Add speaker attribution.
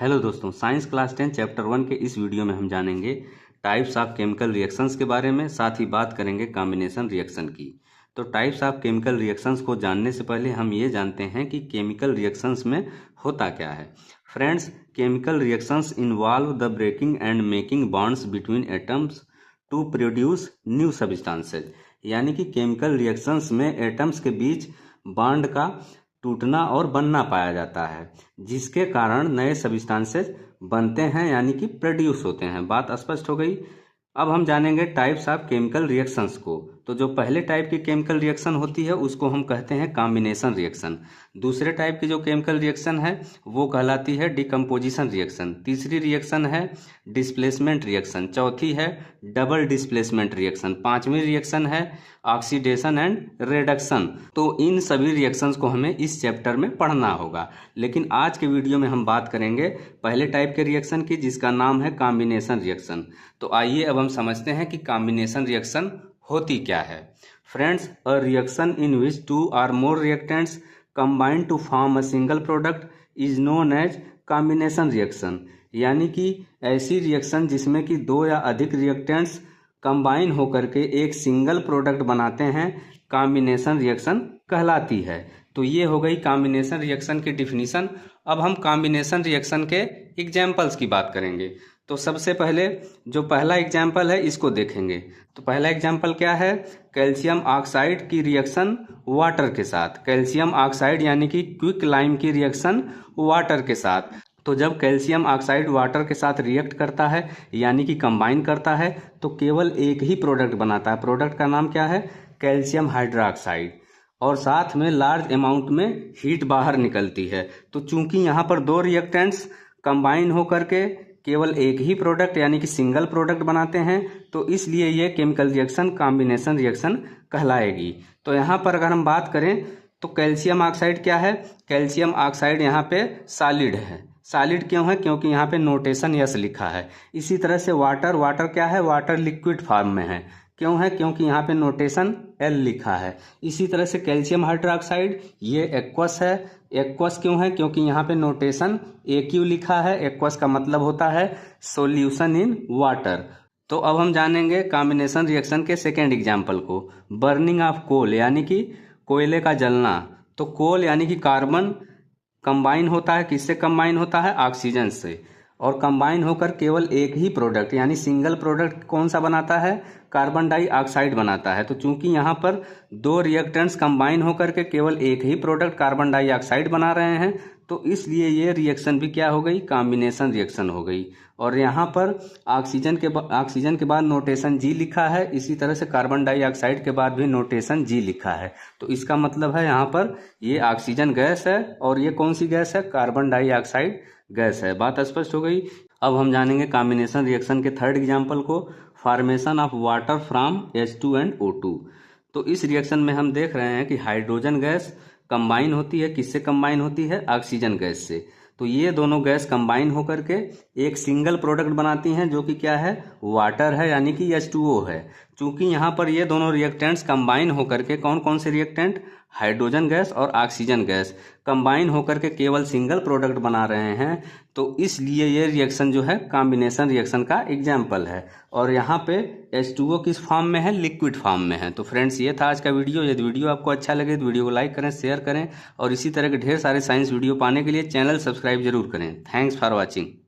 Speaker 1: Hello दोस्तों, science class 10 chapter 1 के इस वीडियो में हम जानेंगे टाइप्स ऑफ केमिकल रिएक्शंस के बारे में, साथ ही बात करेंगे कॉम्बिनेशन रिएक्शन की। तो टाइप्स ऑफ केमिकल रिएक्शंस को जानने से पहले हम ये जानते हैं कि केमिकल रिएक्शंस में होता क्या है। Friends, chemical reactions involve the breaking and making bonds between atoms to produce new substances. यानी कि केमिकल रिएक्शंस में एटम्स के बीच बॉन्ड का टूटना और बनना पाया जाता है, जिसके कारण नए सब्सटेंसेस बनते हैं यानी कि प्रोड्यूस होते हैं। बात स्पष्ट हो गई। अब हम जानेंगे टाइप्स ऑफ केमिकल रिएक्शंस को। तो जो पहले टाइप की केमिकल रिएक्शन होती है उसको हम कहते हैं कॉम्बिनेशन रिएक्शन। दूसरे टाइप की जो केमिकल रिएक्शन है वो कहलाती है डिकम्पोजिशन रिएक्शन। तीसरी रिएक्शन है डिस्प्लेसमेंट रिएक्शन। चौथी है डबल डिस्प्लेसमेंट रिएक्शन। पांचवी रिएक्शन है ऑक्सीडेशन एंड रिडक्शन। तो इन सभी रिएक्शंस को हमें इस चैप्टर में पढ़ना होगा, लेकिन आज के वीडियो में हम बात करेंगे पहले टाइप के रिएक्शन की, जिसका नाम है कॉम्बिनेशन रिएक्शन। तो आइए अब हम समझते हैं कि कॉम्बिनेशन रिएक्शन होती क्या है। Friends, a reaction in which two और more reactants combine to form a single product is known as combination reaction. यानी कि ऐसी रिएक्शन जिसमें कि दो या अधिक रिएक्टेंट्स कंबाइन होकर के एक सिंगल प्रोडक्ट बनाते हैं, कॉम्बिनेशन रिएक्शन कहलाती है। तो ये हो गई कॉम्बिनेशन रिएक्शन की डिफिनीशन। अब हम कॉम्बिनेशन रिएक्शन के एग्जाम्पल्स की बात करेंगे। तो सबसे पहले जो पहला एग्जाम्पल है इसको देखेंगे। तो पहला एग्जाम्पल क्या है? कैल्शियम ऑक्साइड की रिएक्शन वाटर के साथ। कैल्शियम ऑक्साइड यानी कि क्विक लाइम की रिएक्शन वाटर के साथ। तो जब कैल्शियम ऑक्साइड वाटर के साथ रिएक्ट करता है यानी कि कंबाइन करता है तो केवल एक ही प्रोडक्ट बनाता है। प्रोडक्ट का नाम क्या है? Calcium hydroxide. और साथ में लार्ज अमाउंट में हीट बाहर निकलती है। तो चूंकि यहाँ पर दो रिएक्टेंट्स कंबाइन होकर के केवल एक ही प्रोडक्ट यानी कि सिंगल प्रोडक्ट बनाते हैं, तो इसलिए ये केमिकल रिएक्शन कॉम्बिनेशन रिएक्शन कहलाएगी। तो यहाँ पर अगर हम बात करें तो कैल्शियम ऑक्साइड क्या है? कैल्शियम ऑक्साइड यहाँ पे सॉलिड है। सॉलिड क्यों है? क्योंकि यहाँ पे नोटेशन यस लिखा है। इसी तरह से वाटर क्या है? वाटर लिक्विड फॉर्म में है। क्यों है? क्योंकि यहाँ पे नोटेशन एल लिखा है। इसी तरह से कैल्शियम हाइड्रोक्साइड ये एक्वस है। एक्वस क्यों है? क्योंकि यहाँ पे नोटेशन AQ लिखा है। एक्वस का मतलब होता है सॉल्यूशन इन वाटर। तो अब हम जानेंगे कॉम्बिनेशन रिएक्शन के सेकेंड एग्जाम्पल को, बर्निंग ऑफ कोल यानी कि कोयले का जलना। तो कोल यानी कि कार्बन कंबाइन होता है, किससे कंबाइन होता है? ऑक्सीजन से। और कंबाइन होकर केवल एक ही प्रोडक्ट यानी सिंगल प्रोडक्ट कौन सा बनाता है? कार्बन डाइऑक्साइड बनाता है। तो चूंकि यहाँ पर दो रिएक्टेंट्स कंबाइन होकर के केवल एक ही प्रोडक्ट कार्बन डाइऑक्साइड बना रहे हैं, तो इसलिए ये रिएक्शन भी क्या हो गई? कॉम्बिनेशन रिएक्शन हो गई। और यहाँ पर ऑक्सीजन के बाद नोटेशन G लिखा है। इसी तरह से कार्बन डाइऑक्साइड के बाद भी नोटेशन G लिखा है। तो इसका मतलब है यहाँ पर ये ऑक्सीजन गैस है और ये कौन सी गैस है? कार्बन डाइऑक्साइड गैस है। बात स्पष्ट हो गई। अब हम जानेंगे कॉम्बिनेशन रिएक्शन के थर्ड एग्जाम्पल को, formation of water from H2 and O2। तो इस रिएक्शन में हम देख रहे हैं कि हाइड्रोजन गैस कंबाइन होती है, किससे कंबाइन होती है? ऑक्सीजन गैस से। तो ये दोनों गैस कंबाइन होकर के एक सिंगल प्रोडक्ट बनाती हैं जो कि क्या है? वाटर है यानी कि H2O है। चूंकि यहाँ पर ये दोनों रिएक्टेंट्स कंबाइन होकर के कौन कौन से रिएक्टेंट? हाइड्रोजन गैस और ऑक्सीजन गैस कंबाइन होकर के केवल सिंगल प्रोडक्ट बना रहे हैं, तो इसलिए ये रिएक्शन जो है कॉम्बिनेशन रिएक्शन का एग्जाम्पल है। और यहाँ पे H2O किस फॉर्म में है? लिक्विड फॉर्म में है। तो फ्रेंड्स, ये था आज का वीडियो। यदि वीडियो आपको अच्छा लगे तो वीडियो को लाइक करें, शेयर करें और इसी तरह के ढेर सारे साइंस वीडियो पाने के लिए चैनल सब्सक्राइब जरूर करें। Thanks for watching.